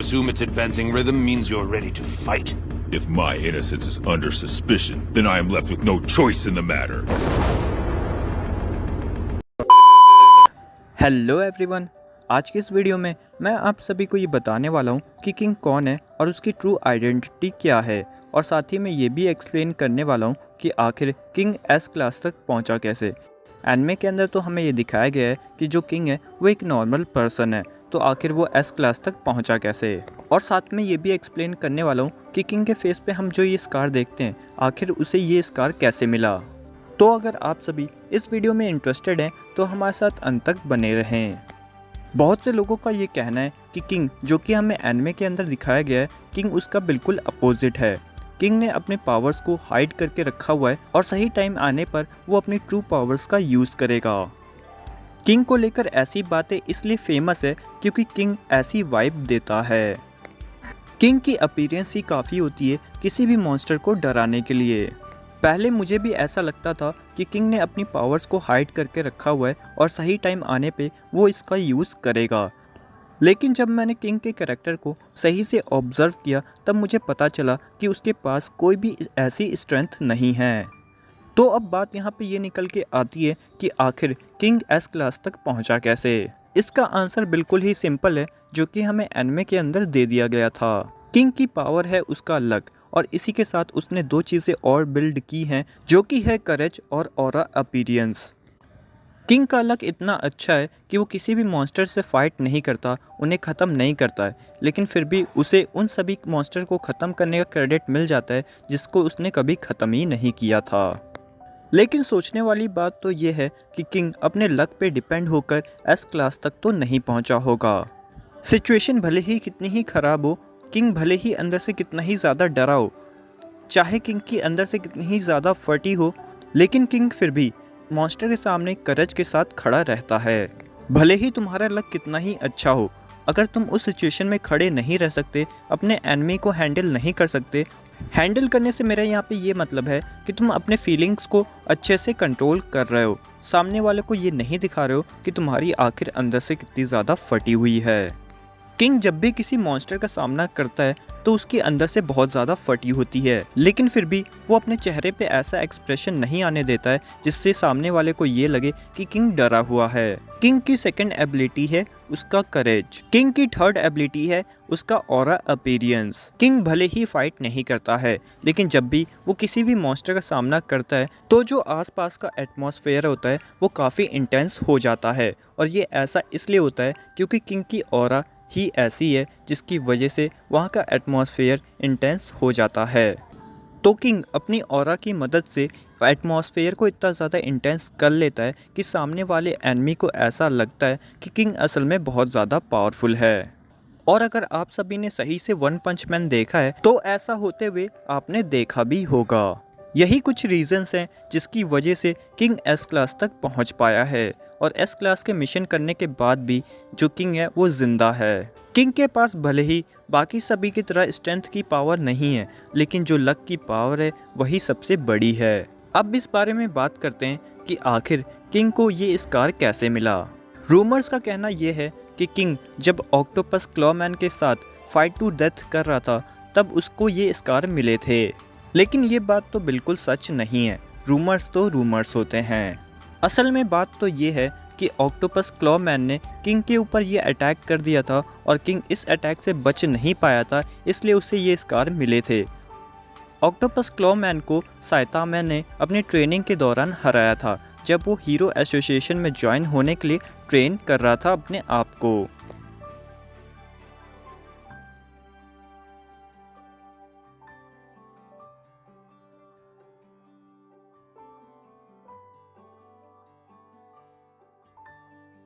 assume its advancing rhythm means you're ready to fight. If my innocence is under suspicion, then I am left with no choice in the matter. Hello everyone, आज की इस video में मैं आप सभी को ये बताने वाला हूँ कि किंग कौन है और उसकी ट्रू आइडेंटिटी क्या है, और साथ ही मैं ये भी एक्सप्लेन करने वाला हूँ कि आखिर किंग एस क्लास तक पहुँचा कैसे। एनिमे के अंदर तो हमें ये दिखाया गया है कि जो किंग है वो एक नॉर्मल पर्सन है, तो आखिर वो एस क्लास तक पहुँचा कैसे। और साथ में ये भी एक्सप्लेन करने वाला हूँ कि किंग के फेस पे हम जो ये स्कार देखते हैं आखिर उसे ये स्कार कैसे मिला। तो अगर आप सभी इस वीडियो में इंटरेस्टेड हैं तो हमारे साथ अंत तक बने रहें। बहुत से लोगों का ये कहना है कि किंग जो कि हमें एनिमे के अंदर दिखाया गया है, किंग उसका बिल्कुल अपोजिट है। किंग ने अपने पावर्स को हाइड करके रखा हुआ है और सही टाइम आने पर वो अपनी ट्रू पावर्स का यूज़ करेगा। किंग को लेकर ऐसी बातें इसलिए फेमस है क्योंकि किंग ऐसी वाइब देता है। किंग की अपीयरेंस ही काफ़ी होती है किसी भी मॉन्स्टर को डराने के लिए। पहले मुझे भी ऐसा लगता था कि किंग ने अपनी पावर्स को हाइड करके रखा हुआ है और सही टाइम आने पे वो इसका यूज़ करेगा, लेकिन जब मैंने किंग के कैरेक्टर को सही से ऑब्ज़र्व किया तब मुझे पता चला कि उसके पास कोई भी ऐसी स्ट्रेंथ नहीं है। तो अब बात यहाँ पे ये निकल के आती है कि आखिर किंग एस क्लास तक पहुँचा कैसे। इसका आंसर बिल्कुल ही सिंपल है, जो कि हमें एनिमे के अंदर दे दिया गया था। किंग की पावर है उसका लक, और इसी के साथ उसने दो चीज़ें और बिल्ड की हैं, जो कि है करेज और ऑरा अपीयरेंस। किंग का लक इतना अच्छा है कि वो किसी भी मॉन्स्टर से फाइट नहीं करता, उन्हें ख़त्म नहीं करता है, लेकिन फिर भी उसे उन सभी मॉन्स्टर को ख़त्म करने का क्रेडिट मिल जाता है जिसको उसने कभी ख़त्म ही नहीं किया था। लेकिन सोचने वाली बात तो ये है कि किंग अपने लक पे डिपेंड होकर एस क्लास तक तो नहीं पहुंचा होगा। सिचुएशन भले ही कितनी ही ख़राब हो, किंग भले ही अंदर से कितना ही ज़्यादा डरा हो, चाहे किंग की अंदर से कितनी ही ज़्यादा फटी हो, लेकिन किंग फिर भी मॉन्स्टर के सामने करेज के साथ खड़ा रहता है। भले ही तुम्हारा लक कितना ही अच्छा हो, अगर तुम उस सिचुएशन में खड़े नहीं रह सकते, अपने एनिमी को हैंडल नहीं कर सकते, हैंडल करने से मेरा यहाँ पे ये मतलब है कि तुम अपने फीलिंग्स को अच्छे से कंट्रोल कर रहे हो, सामने वाले को ये नहीं दिखा रहे हो कि तुम्हारी आखिर अंदर से कितनी ज़्यादा फटी हुई है। किंग जब भी किसी मॉन्स्टर का सामना करता है तो उसके अंदर से बहुत ज़्यादा फटी होती है, लेकिन फिर भी वो अपने चेहरे पे ऐसा एक्सप्रेशन नहीं आने देता है जिससे सामने वाले को ये लगे कि किंग डरा हुआ है। किंग की सेकंड एबिलिटी है उसका करेज। किंग की थर्ड एबिलिटी है उसका ऑरा अपीयरेंस। किंग भले ही फाइट नहीं करता है, लेकिन जब भी वो किसी भी मॉन्स्टर का सामना करता है तो जो आसपास का एटमॉस्फेयर होता है वो काफ़ी इंटेंस हो जाता है, और ये ऐसा इसलिए होता है क्योंकि किंग की ऑरा ही ऐसी है जिसकी वजह से वहाँ का एटमॉस्फेयर इंटेंस हो जाता है। तो किंग अपनी ऑरा की मदद से एटमॉस्फेयर को इतना ज़्यादा इंटेंस कर लेता है कि सामने वाले एनिमी को ऐसा लगता है कि किंग असल में बहुत ज़्यादा पावरफुल है। और अगर आप सभी ने सही से वन पंच मैन देखा है तो ऐसा होते हुए आपने देखा भी होगा। यही कुछ रीजंस हैं जिसकी वजह से किंग एस क्लास तक पहुंच पाया है, और एस क्लास के मिशन करने के बाद भी जो किंग है वो जिंदा है। किंग के पास भले ही बाकी सभी की तरह स्ट्रेंथ की पावर नहीं है, लेकिन जो लक की पावर है वही सबसे बड़ी है। अब इस बारे में बात करते हैं कि आखिर किंग को ये स्कार कैसे मिला। रूमर्स का कहना यह है कि किंग जब ऑक्टोपस क्लॉमैन के साथ फाइट टू डेथ कर रहा था तब उसको ये स्कार मिले थे, लेकिन ये बात तो बिल्कुल सच नहीं है। रूमर्स तो रूमर्स होते हैं। असल में बात तो ये है कि ऑक्टोपस क्लॉमैन ने किंग के ऊपर ये अटैक कर दिया था और किंग इस अटैक से बच नहीं पाया था, इसलिए उसे ये स्कार मिले थे। ऑक्टोपस क्लॉमैन को साइतामा ने अपनी ट्रेनिंग के दौरान हराया था, जब वो हीरो एसोसिएशन में ज्वाइन होने के लिए ट्रेन कर रहा था अपने आप को।